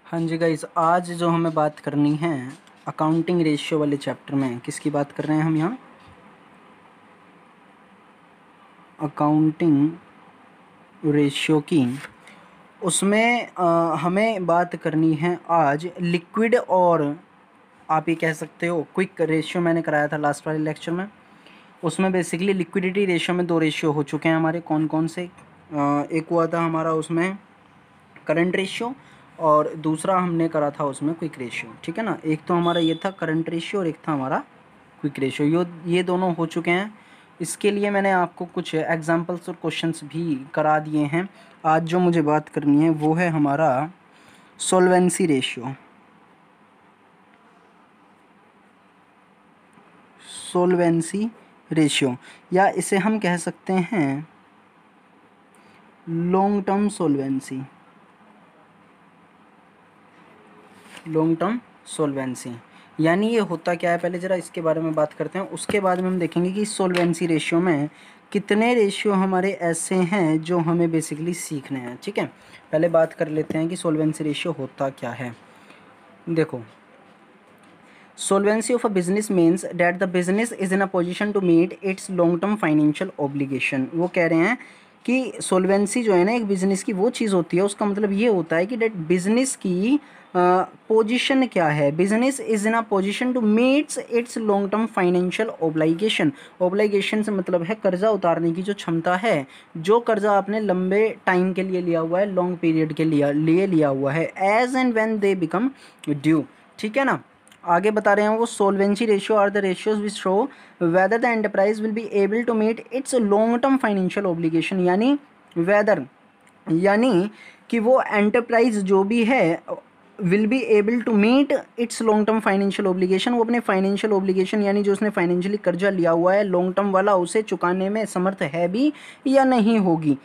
हाँ जी गाइस, आज जो हमें बात करनी है अकाउंटिंग रेशियो वाले चैप्टर में, किसकी बात कर रहे हैं हम यहाँ? अकाउंटिंग रेशियो की। उसमें हमें बात करनी है आज लिक्विड और आप ये कह सकते हो क्विक रेशियो। मैंने कराया था लास्ट वाले लेक्चर में। उसमें बेसिकली लिक्विडिटी रेशियो में दो रेशियो हो चुके हैं हमारे। कौन कौन से? एक हुआ था हमारा उसमें करंट रेशियो, और दूसरा हमने करा था उसमें क्विक रेशियो। ठीक है ना, एक तो हमारा ये था करंट रेशियो और एक था हमारा क्विक रेशियो। ये दोनों हो चुके हैं। इसके लिए मैंने आपको कुछ एग्जांपल्स और क्वेश्चंस भी करा दिए हैं। आज जो मुझे बात करनी है वो है हमारा सॉल्वेंसी रेशियो। सॉल्वेंसी रेशियो, या इसे हम कह सकते हैं long term solvency. Long term solvency यानी ये होता क्या है, पहले ज़रा इसके बारे में बात करते हैं। उसके बाद में हम देखेंगे कि सॉल्वेंसी रेशियो में कितने रेशियो हमारे ऐसे हैं जो हमें बेसिकली सीखने हैं। ठीक है, पहले बात कर लेते हैं कि सॉल्वेंसी रेशियो होता क्या है। देखो, solvency of a business means that the business is in a position to meet its long term financial obligation। वो कह रहे हैं कि solvency जो है ना एक बिजनेस की वो चीज़ होती है, उसका मतलब ये होता है कि डेट बिजनेस की पोजीशन क्या है। Business is in a position to meets its long term financial obligation. Obligation से मतलब है कर्जा उतारने की जो क्षमता है, जो कर्जा आपने लंबे टाइम के लिए लिया हुआ है, लॉन्ग पीरियड के लिए लिया हुआ है, as and when they become due. ठीक है ना, आगे बता रहे हैं वो solvency ratio are the ratios which show whether the enterprise will be able to meet its long term financial obligation. यानी वेदर, यानी कि वो एंटरप्राइज जो भी है will be able to meet its long term financial obligation. वो अपने financial obligation यानी जो उसने फाइनेंशियली कर्जा लिया हुआ है लॉन्ग टर्म वाला, उसे चुकाने में समर्थ है भी या नहीं होगी।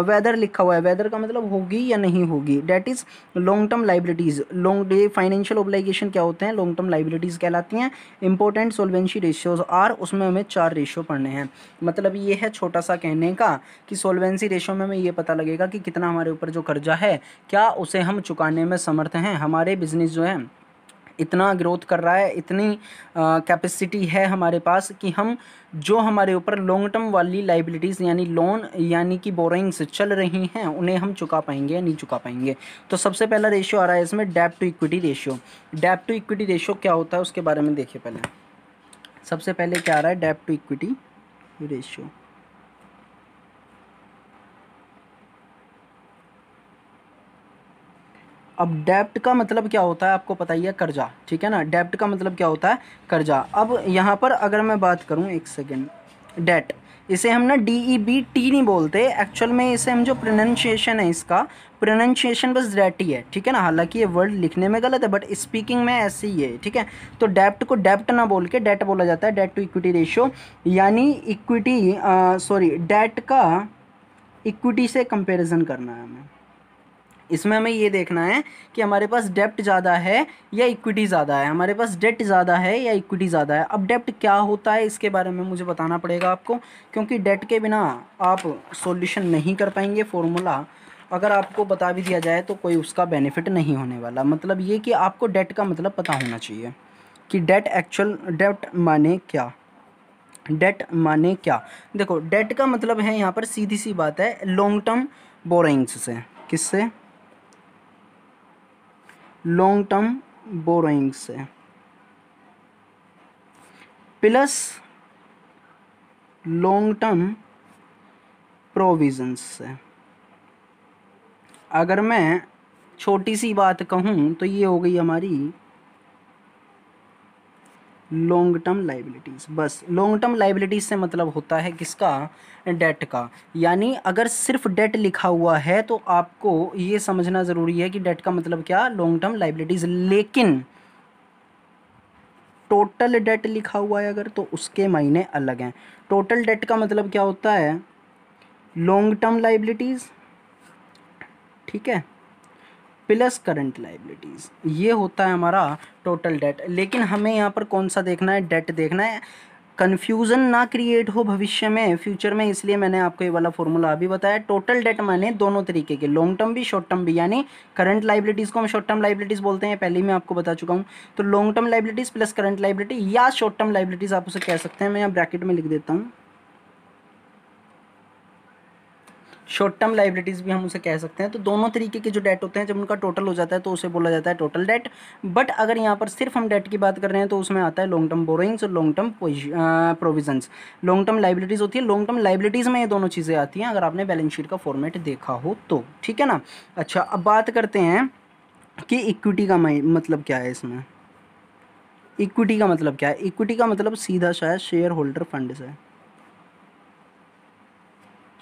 वेदर लिखा हुआ है, वेदर का मतलब होगी या नहीं होगी। Debt is long term liabilities. Long financial obligation क्या होते हैं? लॉन्ग टर्म लाइबिलिटीज कहलाती हैं। इंपॉर्टेंट सोल्वेंसी रेशियोज आर, उसमें हमें 4 रेशियो पढ़ने हैं। मतलब ये है छोटा सा कहने का कि सोल्वेंसी रेशियो में हमें ये पता लगेगा कि कितना हमारे ऊपर जो कर्जा है क्या उसे हम चुकाने में समर्थ हैं। हमारे बिजनेस जो है इतना ग्रोथ कर रहा है, इतनी कैपेसिटी है हमारे पास कि हम जो हमारे ऊपर लॉन्ग टर्म वाली लाइबिलिटीज़ यानी लोन यानी कि बोरोइंग्स चल रही हैं उन्हें हम चुका पाएंगे या नहीं चुका पाएंगे। तो सबसे पहला रेशियो आ रहा है इसमें डेब्ट टू इक्विटी रेशियो। डेब्ट टू इक्विटी रेशियो क्या होता है उसके बारे में देखिए। पहले सबसे पहले क्या आ रहा है? डेब्ट टू इक्विटी रेशियो। अब डेब्ट का मतलब क्या होता है आपको पता ही है, कर्जा। ठीक है ना, डेब्ट का मतलब क्या होता है? कर्जा। अब यहाँ पर अगर मैं बात करूँ, एक सेकेंड, डेट, इसे हम ना DEBT नहीं बोलते एक्चुअल में, इसे हम जो प्रोनाउंसिएशन है इसका, प्रोनाउंसिएशन बस डेट ही है। ठीक है ना, हालांकि ये वर्ड लिखने में गलत है बट स्पीकिंग में ऐसे ही है। ठीक है, तो डेब्ट को डेब्ट ना बोल के डेट बोला जाता है, डेट टू इक्विटी रेशियो। यानी इक्विटी सॉरी डेट का इक्विटी से कंपेरिजन करना है हमें। इसमें हमें ये देखना है कि हमारे पास डेब्ट ज़्यादा है या इक्विटी ज़्यादा है, हमारे पास डेट ज़्यादा है या इक्विटी ज़्यादा है। अब डेब्ट क्या होता है इसके बारे में मुझे बताना पड़ेगा आपको, क्योंकि डेट के बिना आप सॉल्यूशन नहीं कर पाएंगे। फॉर्मूला अगर आपको बता भी दिया जाए तो कोई उसका बेनिफिट नहीं होने वाला। मतलब ये कि आपको डेट का मतलब पता होना चाहिए कि डेट एक्चुअल डेट माने क्या। डेट माने क्या? देखो, डेट का मतलब है यहाँ पर सीधी सी बात है लॉन्ग टर्म बोरोइंग्स से। किससे? लॉन्ग टर्म बोरोइंग से प्लस लॉन्ग टर्म प्रोविजंस से। अगर मैं छोटी सी बात कहूँ तो ये हो गई हमारी लॉन्ग टर्म लाइबिलिटीज़। बस लॉन्ग टर्म लाइबिलिटीज़ से मतलब होता है किसका? डेट का। यानी अगर सिर्फ डेट लिखा हुआ है तो आपको ये समझना ज़रूरी है कि डेट का मतलब क्या? Long term liabilities. लेकिन टोटल डेट लिखा हुआ है अगर, तो उसके मायने अलग हैं। टोटल डेट का मतलब क्या होता है? लॉन्ग टर्म लाइबिलिटीज़, ठीक है, प्लस करंट लाइबिलिटीज़, ये होता है हमारा टोटल डेट। लेकिन हमें यहाँ पर कौन सा देखना है? डेट देखना है। कन्फ्यूज़न ना क्रिएट हो भविष्य में, फ्यूचर में, इसलिए मैंने आपको ये वाला फॉर्मूला अभी बताया। टोटल डेट माने दोनों तरीके के, लॉन्ग टर्म भी शॉर्ट टर्म भी, यानी करंट लाइबिलिटीज़ को हम शॉर्ट टर्म लाइबिलिटीज़ बोलते हैं, पहले ही मैं आपको बता चुका हूँ। तो long term liabilities plus current liability या शॉर्ट टर्म लाइबिलिटीज़ आप उसे कह सकते हैं। मैं यहाँ ब्रैकेट में लिख देता हूँ, शॉर्ट टर्म लाइबिलिटीज़ भी हम उसे कह सकते हैं। तो दोनों तरीके के जो डेट होते हैं जब उनका टोटल हो जाता है तो उसे बोला जाता है टोटल डेट। बट अगर यहाँ पर सिर्फ हम डेट की बात कर रहे हैं तो उसमें आता है लॉन्ग टर्म बोरोइंग्स और long term provisions. Long term liabilities होती है, लॉन्ग टर्म लाइबिलिटीज़ में ये दोनों चीज़ें आती हैं अगर आपने बैलेंस शीट का फॉर्मेट देखा हो तो, ठीक है ना। अच्छा, अब बात करते हैं कि इक्विटी का मतलब क्या है इसमें। इक्विटी का मतलब क्या है? इक्विटी का मतलब सीधा शायद शेयर होल्डर फंड से,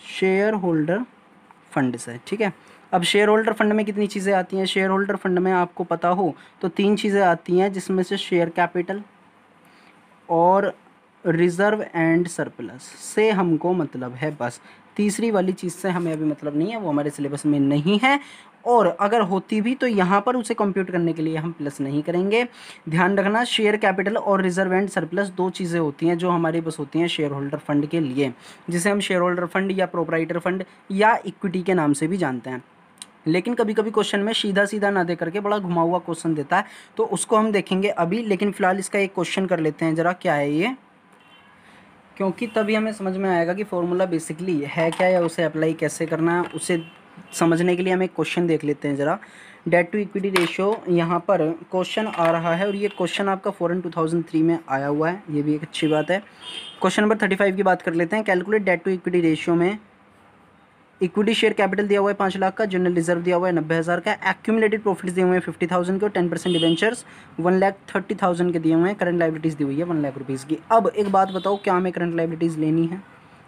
शेयर होल्डर फंड से, ठीक है। अब शेयर होल्डर फंड में कितनी चीज़ें आती हैं? शेयर होल्डर फंड में आपको पता हो तो 3 चीज़ें आती हैं, जिसमें से शेयर कैपिटल और रिज़र्व एंड सरप्लस से हमको मतलब है बस। तीसरी वाली चीज़ से हमें अभी मतलब नहीं है, वो हमारे सिलेबस में नहीं है, और अगर होती भी तो यहाँ पर उसे कंप्यूट करने के लिए हम प्लस नहीं करेंगे। ध्यान रखना, शेयर कैपिटल और रिजर्व एंड सरप्लस दो चीज़ें होती हैं जो हमारे बस होती हैं शेयर होल्डर फंड के लिए, जिसे हम शेयर होल्डर फंड या प्रोप्राइटर फंड या इक्विटी के नाम से भी जानते हैं। लेकिन कभी कभी क्वेश्चन में सीधा सीधा ना दे करके बड़ा घुमा हुआ क्वेश्चन देता है, तो उसको हम देखेंगे अभी। लेकिन फिलहाल इसका एक क्वेश्चन कर लेते हैं ज़रा, क्या है ये, क्योंकि तभी हमें समझ में आएगा कि फॉर्मूला बेसिकली है क्या या उसे अप्लाई कैसे करना है। उसे समझने के लिए हम एक क्वेश्चन देख लेते हैं ज़रा। डेट टू इक्विटी रेशियो यहाँ पर क्वेश्चन आ रहा है, और ये क्वेश्चन आपका फॉरेन 2003 में आया हुआ है, ये भी एक अच्छी बात है। क्वेश्चन नंबर 35 की बात कर लेते हैं। Calculate debt to equity ratio में इक्विटी शेयर कैपिटल दिया हुआ है 5 लाख का, जनरल रिजर्व दिया हुआ है 90,000 का, एक्यूमुलेटेड प्रॉफिट्स दिए हुए हैं 50,000 के, और 10% डिवेंचर्स 1,30,000 के दिए हुए हैं, करंट लाइबिलिटीज़ दी हुई है 1 लाख रुपीज़ की। अब एक बात बताओ, क्या हमें करंट लाइबिलिटीज़ लेनी है?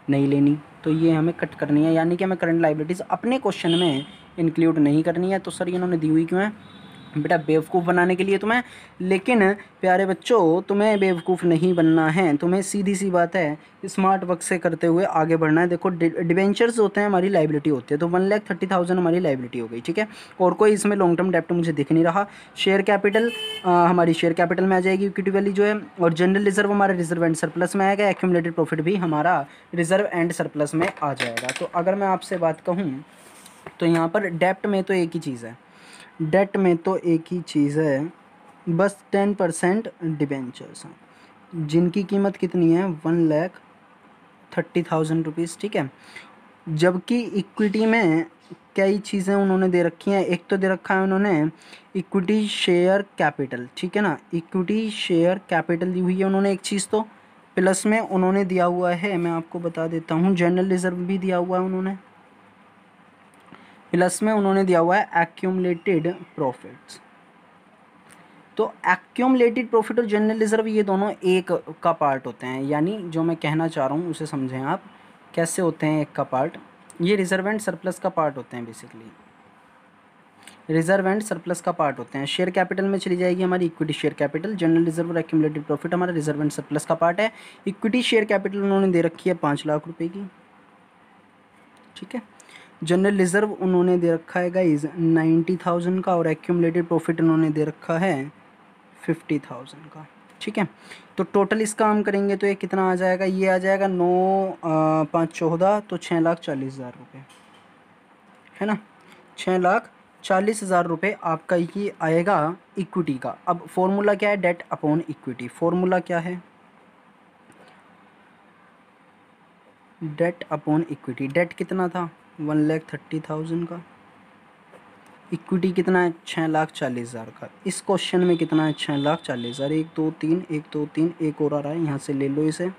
नहीं लेनी, तो ये हमें कट करनी है, यानी कि हमें करंट लाइबिलिटीज़ अपने क्वेश्चन में इंक्लूड नहीं करनी है। तो सर इन्होंने दी हुई क्यों है? बेटा बेवकूफ़ बनाने के लिए तुम्हें। लेकिन प्यारे बच्चों, तुम्हें बेवकूफ़ नहीं बनना है, तुम्हें सीधी सी बात है स्मार्ट वर्क से करते हुए आगे बढ़ना है। देखो डिवेंचर्स होते हैं हमारी लाइबिलिटी होती है, तो 1,30,000 हमारी लाइबिलिटी हो गई, ठीक है। और कोई इसमें लॉन्ग टर्म डेप्ट मुझे दिख नहीं रहा। शेयर कैपिटल हमारी शेयर कैपिटल में आ जाएगी इक्विटी वैल्यू जो है, और जनरल रिजर्व हमारे रिजर्व एंड सरप्लस में आएगा, एक्यूमुलेटेड प्रॉफिट भी हमारा रिजर्व एंड सरप्लस में आ जाएगा। तो अगर मैं आपसे बात कहूँ तो यहाँ पर डेप्ट में तो एक ही चीज़ है, डेट में तो एक ही चीज़ है, बस 10% डिबेंचर्स हैं जिनकी कीमत कितनी है 1,30,000 रुपीज़, ठीक है। जबकि इक्विटी में कई चीज़ें उन्होंने दे रखी हैं। एक तो दे रखा है उन्होंने इक्विटी शेयर कैपिटल, ठीक है ना, इक्विटी शेयर कैपिटल दी हुई है उन्होंने एक चीज़। तो प्लस में उन्होंने दिया हुआ है, मैं आपको बता देता हूँ, जनरल रिजर्व भी दिया हुआ है उन्होंने, प्लस में उन्होंने दिया हुआ है एक्यूमुलेटेड प्रॉफिट्स। तो एक्यूमुलेटेड प्रॉफिट और जनरल रिजर्व ये दोनों एक का पार्ट होते हैं, यानी जो मैं कहना चाह रहा हूँ उसे समझें आप, कैसे होते हैं एक का पार्ट। ये रिजर्व एंड सरप्लस का पार्ट होते हैं, बेसिकली रिजर्व एंड सरप्लस का पार्ट होते हैं। शेयर कैपिटल में चली जाएगी हमारी equity share capital, general reserve और एक्यूमुलेटेड प्रॉफिट हमारा रिजर्व एंड सरप्लस का पार्ट है। इक्विटी शेयर कैपिटल उन्होंने दे रखी है 5 लाख रुपये की, ठीक है। जनरल रिजर्व उन्होंने दे रखा है गाइज 90,000 का, और एक्यूमुलेटेड प्रॉफिट उन्होंने दे रखा है 50,000 का, ठीक है। तो टोटल इसका हम करेंगे तो ये कितना आ जाएगा? ये आ जाएगा 9×5=14, तो 6,40,000 रुपये, है ना। 6,40,000 रुपये आपका ये आएगा इक्विटी का। अब फॉर्मूला क्या है? Date upon equity. फॉर्मूला क्या है? Date upon equity. डेट कितना था? 1,30,000 का। इक्विटी कितना है? 6,40,000 का। इस क्वेश्चन में कितना है? 6,40,000। 1 2 3 1 2 3, एक और आ रहा है, यहाँ से ले लो इसे।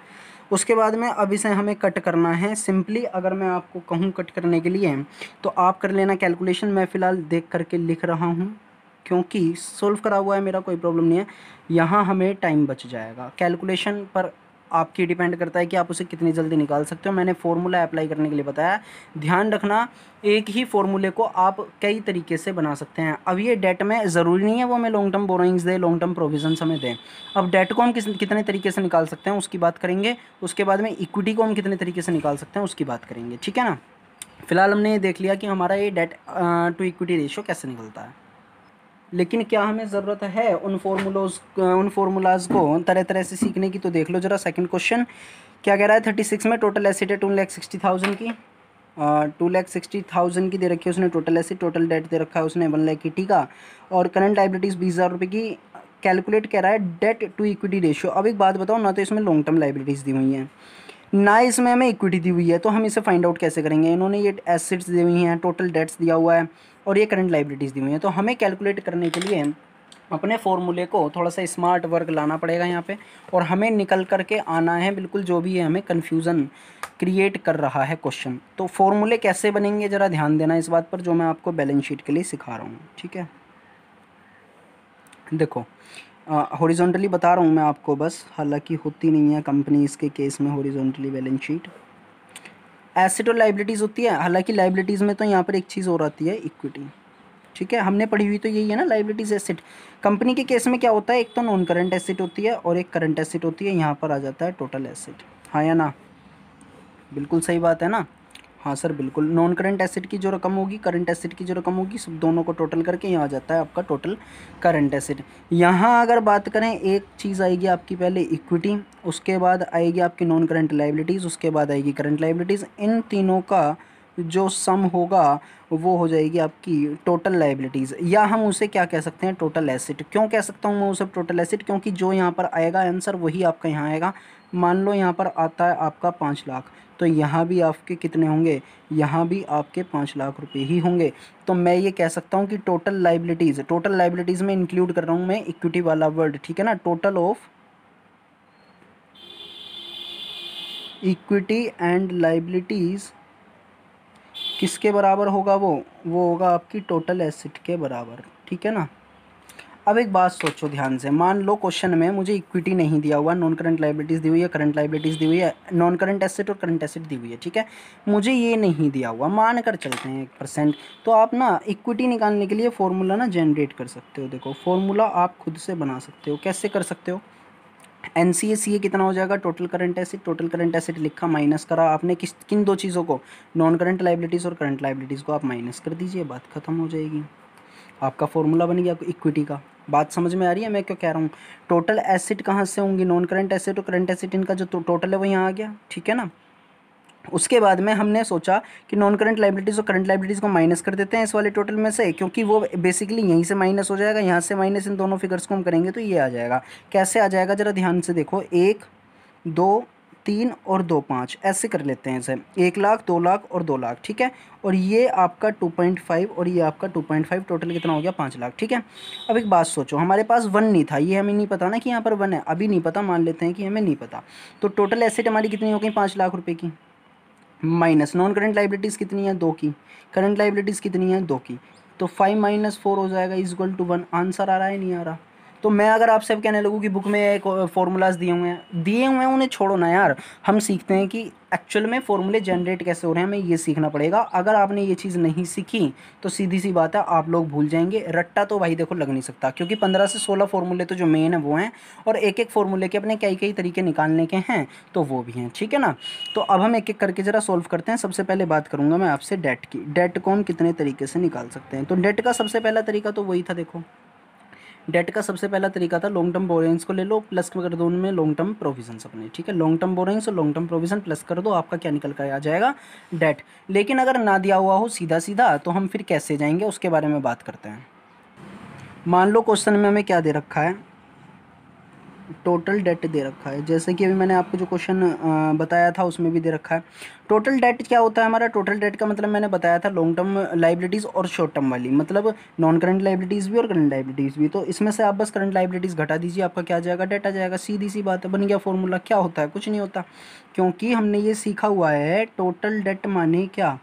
उसके बाद में अब इसे हमें कट करना है। सिंपली अगर मैं आपको कहूँ कट करने के लिए तो आप कर लेना कैलकुलेशन, मैं फ़िलहाल देख करके लिख रहा हूँ क्योंकि सोल्व करा हुआ है मेरा, कोई प्रॉब्लम नहीं है। यहाँ हमें टाइम बच जाएगा। कैलकुलेशन पर आपकी डिपेंड करता है कि आप उसे कितनी जल्दी निकाल सकते हो। मैंने फॉर्मूला अप्लाई करने के लिए बताया। ध्यान रखना, एक ही फॉर्मूले को आप कई तरीके से बना सकते हैं। अब ये डेट में ज़रूरी नहीं है वो हमें लॉन्ग टर्म बोरोइंग्स दे, लॉन्ग टर्म प्रोविजंस हमें दें। अब डेट को हम कितने तरीके से निकाल सकते हैं उसकी बात करेंगे। उसके बाद में इक्विटी को हम कितने तरीके से निकाल सकते हैं उसकी बात करेंगे, ठीक है ना। फिलहाल हमने ये देख लिया कि हमारा ये डेट टू इक्विटी रेशियो कैसे निकलता है। लेकिन क्या हमें ज़रूरत है उन फार्मूलाज को तरह तरह से सीखने की? तो देख लो ज़रा सेकंड क्वेश्चन क्या कह रहा है। 36 में टोटल एसेट है 2,60,000 की, 2,60,000 की दे रखी है उसने टोटल एसेट, टोटल डेट दे रखा है उसने 1,00,000 की, ठीक है। और करंट लाइबिलिटीज़ 20,000 रुपये की। कैलकुलेट कह रहा है डेट टू इक्विटी रेशियो। अब एक बात बताओ, ना तो इसमें लॉन्ग टर्म लाइबिलिटीज़ दी हुई हैं, ना इसमें हमें इक्विटी दी हुई है, तो हम इसे फाइंड आउट कैसे करेंगे? इन्होंने ये एसेट्स दी हुई हैं, टोटल डेट्स दिया हुआ है और ये करंट लाइबिलिटीज़ दी हुई हैं, तो हमें कैलकुलेट करने के लिए अपने फॉर्मूले को थोड़ा सा स्मार्ट वर्क लाना पड़ेगा यहाँ पे, और हमें निकल करके आना है बिल्कुल जो भी है हमें कन्फ्यूज़न क्रिएट कर रहा है क्वेश्चन। तो फॉर्मूले कैसे बनेंगे ज़रा ध्यान देना इस बात पर, जो मैं आपको बैलेंस शीट के लिए सिखा रहा हूँ, ठीक है। देखो हॉरिजॉन्टली बता रहा हूँ मैं आपको बस, हालांकि होती नहीं है कंपनीज़ के केस में हॉरिजॉन्टली बैलेंस शीट। एसेट और लाइबिलिटीज़ होती है, हालांकि लाइबिलिटीज़ में तो यहाँ पर एक चीज़ और आती है, इक्विटी, ठीक है। हमने पढ़ी हुई तो यही है ना, लाइबिलिटीज एसेट। कंपनी के केस में क्या होता है, एक तो नॉन करंट एसेट होती है और एक करंट एसेट होती है, यहाँ पर आ जाता है टोटल एसेट, हाँ या ना? बिल्कुल सही बात है ना? हाँ सर बिल्कुल। नॉन करंट एसेट की जो रकम होगी, करंट एसेट की जो रकम होगी, सब दोनों को टोटल करके यहाँ आ जाता है आपका टोटल करंट एसेट। यहाँ अगर बात करें, एक चीज़ आएगी आपकी पहले इक्विटी, उसके बाद आएगी आपकी नॉन करंट लाइबिलिटीज़, उसके बाद आएगी करंट लाइबिलिटीज़। इन तीनों का जो सम होगा वो हो जाएगी आपकी टोटल लाइबिलिटीज़, या हम उसे क्या कह सकते हैं, टोटल एसेट। क्यों कह सकता हूँ मैं उसे टोटल एसेट? क्योंकि जो यहाँ पर आएगा आंसर वही आपका यहाँ आएगा। मान लो यहाँ पर आता है आपका 5 लाख, तो यहाँ भी आपके कितने होंगे, यहाँ भी आपके 5 लाख रुपए ही होंगे। तो मैं ये कह सकता हूँ कि टोटल लाइबिलिटीज़ में इंक्लूड कर रहा हूँ मैं इक्विटी वाला वर्ड, ठीक है ना। Total of equity and liabilities किसके बराबर होगा? वो होगा आपकी टोटल एसेट के बराबर, ठीक है ना। अब एक बात सोचो ध्यान से, मान लो क्वेश्चन में मुझे इक्विटी नहीं दिया हुआ, नॉन करंट लाइबिलिटीज़ दी हुई है, करंट लाइबिलिटीज़ दी हुई है, नॉन करंट एसेट और करंट एसेट दी हुई है, ठीक है। मुझे ये नहीं दिया हुआ, मान कर चलते हैं 1%, तो आप ना इक्विटी निकालने के लिए फॉर्मूला ना जनरेट कर सकते हो। देखो फॉर्मूला आप खुद से बना सकते हो, कैसे कर सकते हो? NCA कितना हो जाएगा, टोटल करंट एसेट लिखा, माइनस करा आपने किन दो चीज़ों को, नॉन करंट लाइबिलिटीज़ और करंट लाइबिलिटीज़ को आप माइनस कर दीजिए, बात खत्म हो जाएगी, आपका फॉर्मूला बन गया इक्विटी का। बात समझ में आ रही है मैं क्यों कह रहा हूँ? टोटल एसेट कहाँ से होंगी, नॉन करंट एसेट और करंट एसेट, इनका जो टोटल है वो यहाँ आ गया, ठीक है ना। उसके बाद में हमने सोचा कि नॉन करंट लाइबिलिटीज़ और करंट लाइबिलिटीज़ को माइनस कर देते हैं इस वाले टोटल में से, क्योंकि वो बेसिकली यहीं से माइनस हो जाएगा, यहाँ से माइनस, इन दोनों फिगर्स को हम करेंगे तो ये आ जाएगा। कैसे आ जाएगा ज़रा ध्यान से देखो, 1 2 3 और 2 5 ऐसे कर लेते हैं इसे, 1 लाख 2 लाख और 2 लाख, ठीक है। और ये आपका 2.5 और ये आपका 2.5, टोटल कितना हो गया, 5 लाख, ठीक है। अब एक बात सोचो, हमारे पास 1 नहीं था, ये हमें नहीं पता ना कि यहाँ पर 1 है, अभी नहीं पता, मान लेते हैं कि हमें नहीं पता, तो टोटल एसेट हमारी कितनी हो गई, 5 लाख रुपए की, माइनस नॉन करंट लाइबिलिटीज़ कितनी है, 2 की, करंट लाइबिलिटीज़ कितनी है, 2 की, तो 5 - 4 हो जाएगा इक्वल टू 1। आंसर आ रहा है नहीं आ रहा? तो मैं अगर आपसे अब कहने लगूँ कि बुक में एक फॉर्मूलाज दिए हुए हैं उन्हें छोड़ो ना यार, हम सीखते हैं कि एक्चुअल में फॉर्मूले जनरेट कैसे हो रहे हैं, हमें ये सीखना पड़ेगा। अगर आपने ये चीज़ नहीं सीखी तो सीधी सी बात है आप लोग भूल जाएंगे, रट्टा तो भाई देखो लग नहीं सकता, क्योंकि 15 से 16 फॉर्मूले तो जो मेन है वो हैं, और एक एक फॉर्मूले के अपने कई कई तरीके निकालने के हैं, तो वो भी हैं, ठीक है ना। तो अब हम एक एक करके ज़रा सॉल्व करते हैं। सबसे पहले बात करूँगा मैं आपसे डेट की, डेट को हम कितने तरीके से निकाल सकते हैं। तो डेट का सबसे पहला तरीका तो वही था, देखो डेट का सबसे पहला तरीका था लॉन्ग टर्म बोरोइंग्स को ले लो, प्लस कर दो उनमें लॉन्ग टर्म प्रोविजंस अपने, ठीक है। लॉन्ग टर्म बोरोइंग्स और लॉन्ग टर्म प्रोविजन प्लस कर दो, आपका क्या निकल कर आ जाएगा, डेट। लेकिन अगर ना दिया हुआ हो सीधा सीधा, तो हम फिर कैसे जाएंगे उसके बारे में बात करते हैं। मान लो क्वेश्चन में हमें क्या दे रखा है, टोटल डेट दे रखा है, जैसे कि अभी मैंने आपको जो क्वेश्चन बताया था उसमें भी दे रखा है। टोटल डेट क्या होता है हमारा, टोटल डेट का मतलब मैंने बताया था लॉन्ग टर्म लाइबिलिटीज़ और शॉर्ट टर्म वाली, मतलब नॉन करंट लाइबिलिटीज़ भी और करंट लाइबिलिटीज़ भी। तो इसमें से आप बस करंट लाइबिलिटीज़ घटा दीजिए, आपका क्या आ जाएगा, डेट आ जाएगा, सीधी सी बात है, बन गया फॉर्मूला। क्या होता है, कुछ नहीं होता, क्योंकि हमने ये सीखा हुआ है टोटल डेट माने क्या,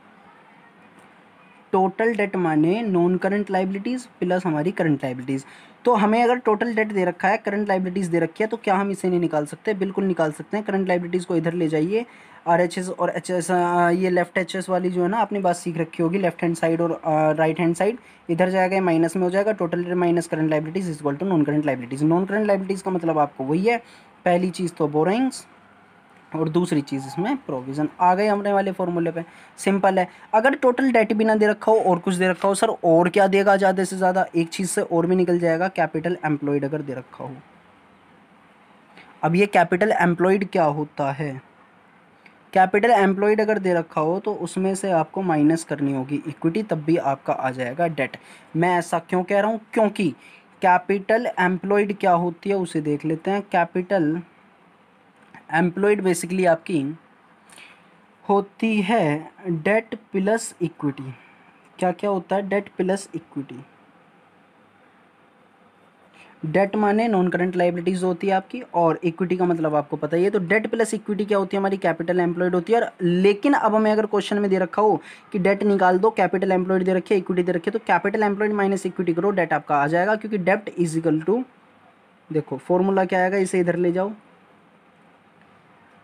टोटल डेट माने नॉन करंट लाइबिलिटीज़ प्लस हमारी करंट लाइबिलिटीज़। तो हमें अगर टोटल डेट दे रखा है, करंट लाइबिलिटीज़ दे रखी है, तो क्या हम इसे नहीं निकाल सकते? बिल्कुल निकाल सकते हैं। करंट लाइबिलिटीज़ को इधर ले जाइए, RHS और HS, ये लेफ्ट HS वाली जो है ना आपने बात सीख रखी होगी, लेफ्ट हैंड साइड और राइट हैंड साइड, इधर जाएगा माइनस में हो जाएगा, total debt minus current liabilities equal to non current liabilities. Non current liabilities का मतलब आपको वही है, पहली चीज़ तो बोरोइंग्स, और दूसरी चीज़ इसमें प्रोविज़न। आ गए हमने वाले फॉर्मूले पे, सिंपल है। अगर टोटल डेट भी ना दे रखा हो और कुछ दे रखा हो, सर और क्या देगा ज़्यादा से ज़्यादा, एक चीज़ से और भी निकल जाएगा, कैपिटल एम्प्लॉयड अगर दे रखा हो। अब ये कैपिटल एम्प्लॉयड क्या होता है, कैपिटल एम्प्लॉयड अगर दे रखा हो तो उसमें से आपको माइनस करनी होगी इक्विटी, तब भी आपका आ जाएगा डेट। मैं ऐसा क्यों कह रहा हूँ, क्योंकि कैपिटल एम्प्लॉयड क्या होती है उसे देख लेते हैं। कैपिटल एम्प्लॉयड बेसिकली आपकी होती है डेट प्लस इक्विटी। क्या क्या होता है, डेट प्लस इक्विटी। डेट माने नॉन करंट लाइबिलिटीज होती है आपकी, और इक्विटी का मतलब आपको पता ही है। तो डेट प्लस इक्विटी क्या होती है हमारी, कैपिटल एम्प्लॉयड होती है। और लेकिन अब हमें अगर क्वेश्चन में दे रखा हो कि डेट निकाल दो, कैपिटल एम्प्लॉयड दे रखी है, इक्विटी दे रखी है, तो कैपिटल एम्प्लॉयड माइनस इक्विटी करो, डेट आपका आ जाएगा। क्योंकि डेट इज इक्वल टू, देखो फॉर्मूला क्या आएगा, इसे इधर ले जाओ,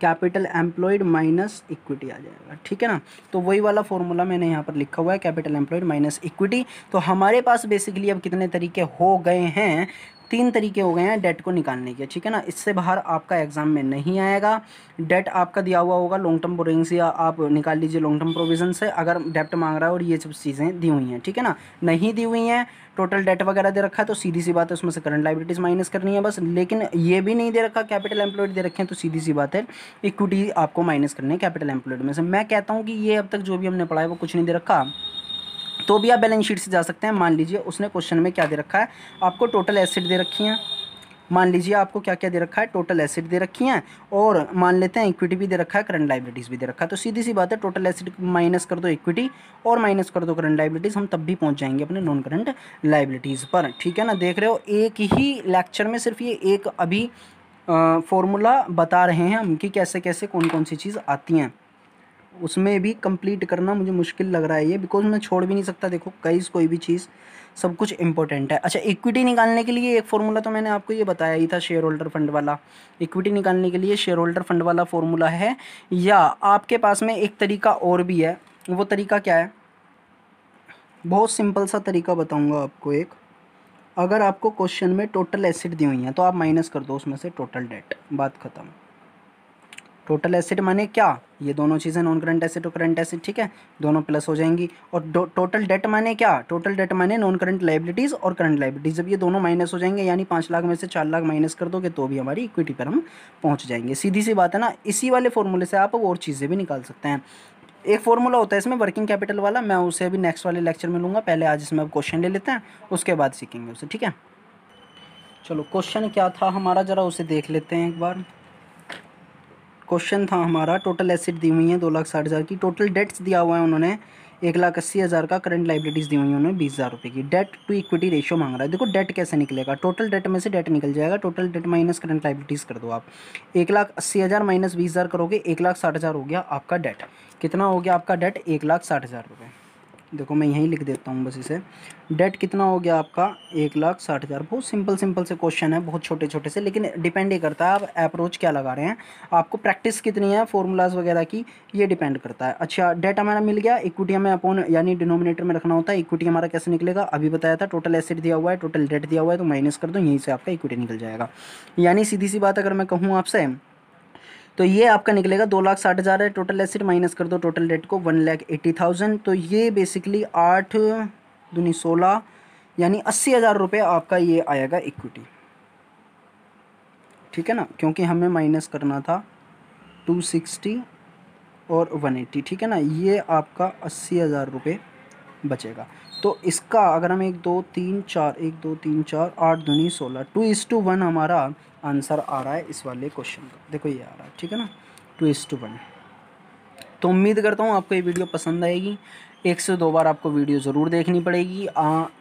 कैपिटल एम्प्लॉयड माइनस इक्विटी आ जाएगा, ठीक है ना। तो वही वाला फॉर्मूला मैंने यहाँ पर लिखा हुआ है, कैपिटल एम्प्लॉयड माइनस इक्विटी। तो हमारे पास बेसिकली अब कितने तरीके हो गए हैं, 3 तरीके हो गए हैं डेट को निकालने के, ठीक है ना। इससे बाहर आपका एग्जाम में नहीं आएगा। डेट आपका दिया हुआ होगा लॉन्ग टर्म बोरिंग्स, या आप निकाल लीजिए लॉन्ग टर्म प्रोविजन से, अगर डेप्ट मांग रहा है और ये सब चीज़ें दी हुई हैं, ठीक है ना। नहीं दी हुई हैं, टोटल डेट वगैरह दे रखा है, तो सीधी सी बात है उसमें से करंट लाइबिलिटीज माइनस करनी है बस। लेकिन ये भी नहीं दे रखा, कैपिटल एम्प्लॉयड दे रखे हैं, तो सीधी सी बात है इक्विटी आपको माइनस करनी है कैपिटल एम्प्लॉयड में से। मैं कहता हूँ कि ये अब तक जो भी हमने पढ़ा है वो कुछ नहीं दे रखा, तो भी आप बैलेंस शीट से जा सकते हैं। मान लीजिए उसने क्वेश्चन में क्या दे रखा है, आपको टोटल एसेट दे रखी हैं, मान लीजिए आपको क्या क्या दे रखा है, टोटल एसेट दे रखी हैं, और मान लेते हैं इक्विटी भी दे रखा है, करंट लाइबिलिटीज़ भी दे रखा है। तो सीधी सी बात है, टोटल एसेट माइनस कर दो इक्विटी और माइनस कर दो करंट लाइबिलिटीज़, हम तब भी पहुंच जाएंगे अपने नॉन करंट लाइबिलिटीज़ पर, ठीक है ना। देख रहे हो, एक ही लेक्चर में सिर्फ ये एक अभी फॉर्मूला बता रहे हैं हम कि कैसे कैसे कौन कौन सी चीज़ आती हैं, उसमें भी कंप्लीट करना मुझे मुश्किल लग रहा है ये, बिकॉज मैं छोड़ भी नहीं सकता। देखो कोई भी चीज़, सब कुछ इंपॉर्टेंट है। अच्छा, इक्विटी निकालने के लिए एक फॉर्मूला तो मैंने आपको ये बताया ही था, शेयर होल्डर फंड वाला। इक्विटी निकालने के लिए शेयर होल्डर फंड वाला फॉर्मूला है, या आपके पास में एक तरीका और भी है। वो तरीका क्या है, बहुत सिंपल सा तरीका बताऊँगा आपको एक। अगर आपको क्वेश्चन में टोटल एसेट दी हुई हैं तो आप माइनस कर दो उसमें से टोटल डेट, बात खत्म। टोटल एसेट माने क्या, ये दोनों चीज़ें नॉन करंट एसेट और करंट एसेट, ठीक है, दोनों प्लस हो जाएंगी। और टोटल डेट माने क्या, टोटल डेट माने नॉन करंट लाइबिलिटीज़ और करंट लाइबिलिटीज़। जब ये दोनों माइनस हो जाएंगे, यानी 5 लाख में से 4 लाख माइनस कर दोगे, तो भी हमारी इक्विटी पर हम पहुंच जाएंगे। सीधी सी बात है ना। इसी वाले फॉर्मूले से आप और चीज़ें भी निकाल सकते हैं। एक फॉर्मूला होता है इसमें वर्किंग कैपिटल वाला, मैं उसे अभी नेक्स्ट वाले लेक्चर में लूँगा। पहले आज इसमें अब क्वेश्चन ले लेते हैं, उसके बाद सीखेंगे उसे, ठीक है। चलो, क्वेश्चन क्या था हमारा, ज़रा उसे देख लेते हैं एक बार। क्वेश्चन था हमारा, टोटल एसेट दी हुई है 2,60,000 की, टोटल डेट्स दिया हुआ है उन्होंने 1,80,000 का, करंट लाइबिलिटीज़ दी हुई है उन्होंने 20,000 रुपये की। डेट टू इक्विटी रेशियो मांग रहा है। देखो डेट कैसे निकलेगा, टोटल डेट में से डेट निकल जाएगा, total debt minus current liabilities कर दो आप। 1,80,000 माइनस 20,000 करोगे, 1,60,000 हो गया आपका डेट। कितना हो गया आपका डेट, 1,60,000 रुपये। देखो मैं यहीं लिख देता हूँ बस इसे, डेट कितना हो गया आपका 1,60,000। बहुत सिंपल से क्वेश्चन है, बहुत छोटे छोटे से, लेकिन डिपेंड ये करता है आप अप्रोच क्या लगा रहे हैं, आपको प्रैक्टिस कितनी है फॉर्मूलाज वगैरह की, ये डिपेंड करता है। अच्छा, डेट हमारा मिल गया, इक्विटी हमें अपॉन यानी डिनोमिनेटर में रखना होता है। इक्विटी हमारा कैसे निकलेगा, अभी बताया था, टोटल एसेट दिया हुआ है, टोटल डेट दिया हुआ है, तो माइनस कर दो, यहीं से आपका इक्विटी निकल जाएगा। यानी सीधी सी बात अगर मैं कहूँ आपसे, तो ये आपका निकलेगा 2,60,000 है, टोटल एसेट माइनस कर दो टोटल डेट को 1,80,000, तो ये बेसिकली 8 दूनी 16 यानी 80,000 रुपये आपका ये आएगा इक्विटी, ठीक है ना। क्योंकि हमें माइनस करना था 260 और 180, ठीक है ना। ये आपका 80,000 रुपये बचेगा। तो इसका अगर हम 1 2 3 4 1 2 3 4 8 दूनी 16 2:1 हमारा आंसर आ रहा है इस वाले क्वेश्चन का। देखो ये आ रहा है, ठीक है ना, 2:1। तो उम्मीद करता हूँ आपको ये वीडियो पसंद आएगी। 1 से 2 बार आपको वीडियो ज़रूर देखनी पड़ेगी।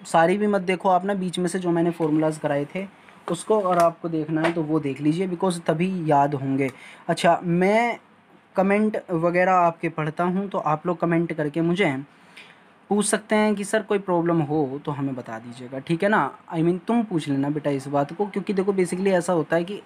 सारी भी मत देखो आप ना, बीच में से जो मैंने फॉर्मूलाज कराए थे उसको अगर आपको देखना है तो वो देख लीजिए, बिकॉज तभी याद होंगे। अच्छा, मैं कमेंट वगैरह आपके पढ़ता हूँ, तो आप लोग कमेंट करके मुझे पूछ सकते हैं कि सर कोई प्रॉब्लम हो तो हमें बता दीजिएगा, ठीक है ना। आई मीन तुम पूछ लेना बेटा इस बात को, क्योंकि देखो बेसिकली ऐसा होता है कि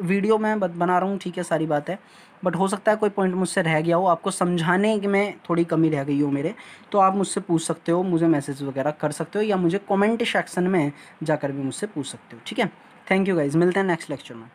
वीडियो मैं बना रहा हूँ, ठीक है, सारी बात है, बट हो सकता है कोई पॉइंट मुझसे रह गया हो, आपको समझाने में थोड़ी कमी रह गई हो मेरे, तो आप मुझसे पूछ सकते हो, मुझे मैसेज वगैरह कर सकते हो, या मुझे कमेंट सेक्शन में जाकर भी मुझसे पूछ सकते हो, ठीक है। थैंक यू गाइज, मिलते हैं नेक्स्ट लेक्चर में।